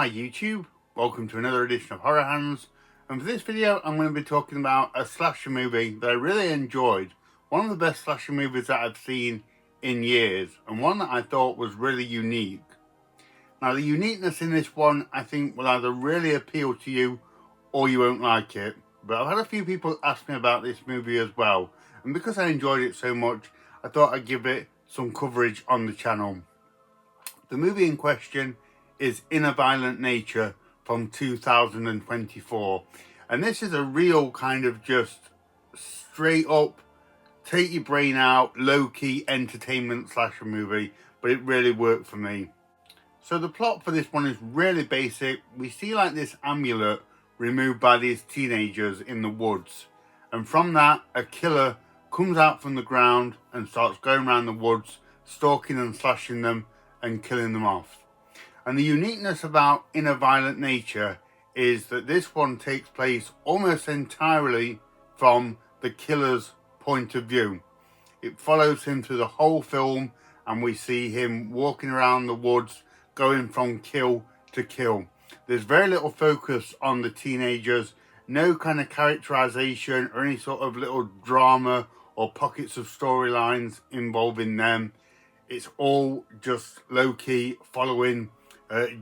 Hi YouTube, welcome to another edition of Horror Hands, and for this video I'm going to be talking about a slasher movie that I really enjoyed. One of the best slasher movies that I've seen in years, and one that I thought was really unique. Now the uniqueness in this one I think will either really appeal to you or you won't like it, but I've had a few people ask me about this movie as well, and because I enjoyed it so much I thought I'd give it some coverage on the channel. The movie in question is In a Violent Nature from 2024, and this is a real kind of just straight up take your brain out low-key entertainment slasher movie, but it really worked for me. So the plot for this one is really basic. We see like this amulet removed by these teenagers in the woods, and from that a killer comes out from the ground and starts going around the woods stalking and slashing them and killing them off. And the uniqueness about In a Violent Nature is that this one takes place almost entirely from the killer's point of view. It follows him through the whole film, and we see him walking around the woods going from kill to kill. There's very little focus on the teenagers, no kind of characterization or any sort of little drama or pockets of storylines involving them. It's all just low-key following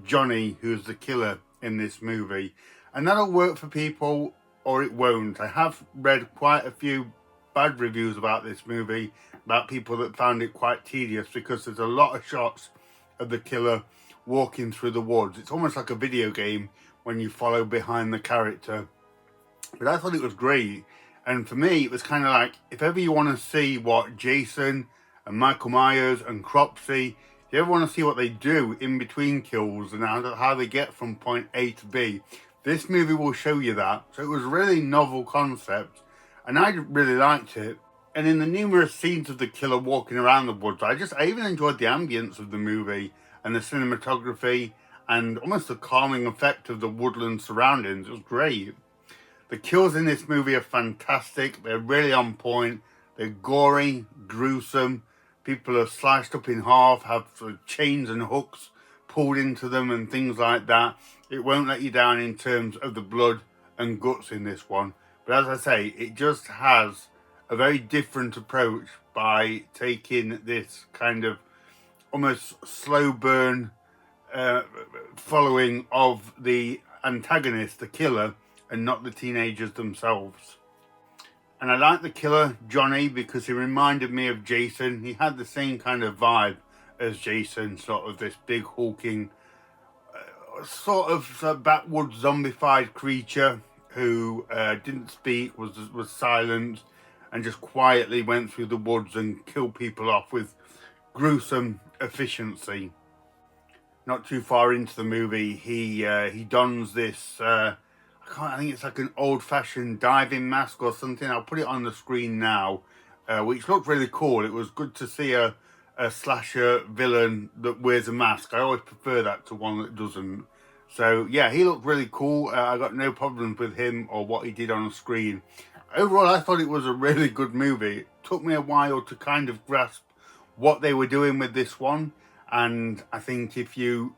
Johnny, who's the killer in this movie, and that'll work for people or it won't. I have read quite a few bad reviews about this movie, about people that found it quite tedious because there's a lot of shots of the killer walking through the woods. It's almost like a video game when you follow behind the character, but I thought it was great. And for me it was kind of like, if ever you want to see what Jason and Michael Myers and Cropsey, if you ever want to see what they do in between kills and how they get from point A to B, this movie will show you that. So it was a really novel concept, and I really liked it. And in the numerous scenes of the killer walking around the woods, I even enjoyed the ambience of the movie and the cinematography and almost the calming effect of the woodland surroundings. It was great. The kills in this movie are fantastic. They're really on point. They're gory, gruesome. People are sliced up in half, have sort of chains and hooks pulled into them and things like that. It won't let you down in terms of the blood and guts in this one. But as I say, it just has a very different approach by taking this kind of almost slow burn following of the antagonist, the killer, and not the teenagers themselves. And I like the killer, Johnny, because he reminded me of Jason. He had the same kind of vibe as Jason, sort of this big hulking, sort of backwoods zombified creature who didn't speak, was silent, and just quietly went through the woods and killed people off with gruesome efficiency. Not too far into the movie, he dons this I think it's like an old-fashioned diving mask or something. I'll put it on the screen now, which looked really cool. It was good to see a slasher villain that wears a mask. I always prefer that to one that doesn't. So yeah, he looked really cool. I got no problems with him or what he did on the screen. Overall, I thought it was a really good movie. It took me a while to kind of grasp what they were doing with this one, and I think if you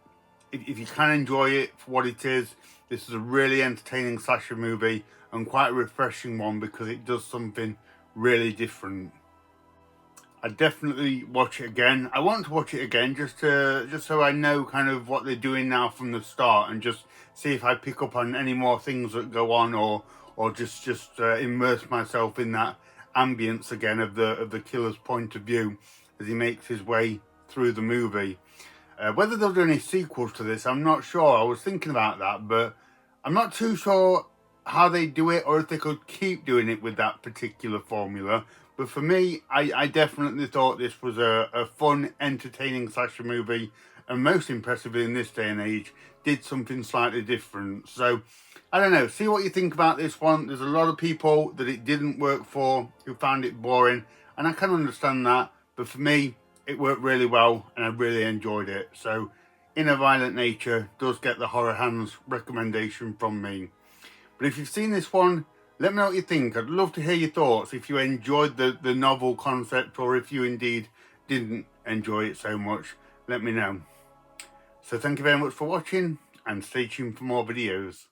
can enjoy it for what it is, this is a really entertaining slasher movie and quite a refreshing one because it does something really different. I'd definitely watch it again. I want to watch it again just so I know kind of what they're doing now from the start, and just see if I pick up on any more things that go on, or just immerse myself in that ambience again of the killer's point of view as he makes his way through the movie. Whether they'll do any sequels to this, I'm not sure. I was thinking about that, but I'm not too sure how they do it or if they could keep doing it with that particular formula. But for me, I definitely thought this was a fun, entertaining slasher movie, and most impressively in this day and age, did something slightly different. So, I don't know, see what you think about this one. There's a lot of people that it didn't work for, who found it boring, and I can understand that, but for me, it worked really well and I really enjoyed it. So In a Violent Nature does get the Horror Hands recommendation from me. But if you've seen this one, let me know what you think. I'd love to hear your thoughts, if you enjoyed the novel concept or if you indeed didn't enjoy it so much. Let me know. So thank you very much for watching. and stay tuned for more videos.